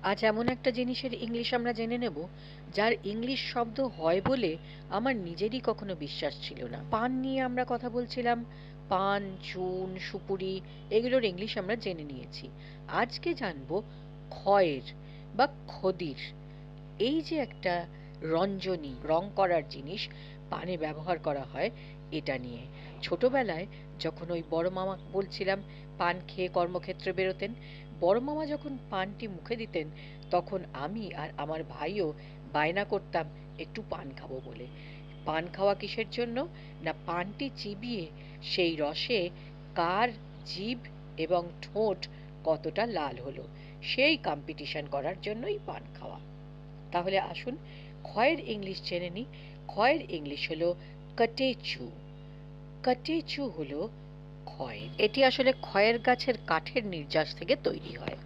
আজ এমন একটা জিনিসের ইংলিশ আমরা জেনে নেব যার ইংলিশ শব্দ হয় বলে আমার নিজেরই কখনো বিশ্বাস ছিল না। পান নিয়ে আমরা কথা বলছিলাম। পান, চুন, সুপুরি, এগুলোর ইংলিশ আমরা জেনে নিয়েছি। আজকে জানবো খয়ের বা খদির। এই যে একটা রঞ্জনী, রং করার জিনিস পানে ব্যবহার করা হয়, এটা নিয়ে ছোটবেলায় যখন ওই বড় মামা বলছিলাম পান খেয়ে কর্মক্ষেত্রে বেরোতেন, বড় মামা যখন পানটি মুখে দিতেন তখন আমি আর আমার ভাইও বায়না করতাম একটু পান খাবো বলে। পান খাওয়া কিসের জন্য? না, পানটি চিবিয়ে সেই রসে কার জিভ এবং ঠোঁট কতটা লাল হলো সেই কম্পিটিশন করার জন্যই পান খাওয়া। তাহলে আসুন খয়ের ইংলিশ জেনে নিই। খয়ের ইংলিশ হলো কটেচু। কটেচু হলো খয়। এটি আসলে খয়ের গাছের কাঠের নির্যাস থেকে তৈরি হয়।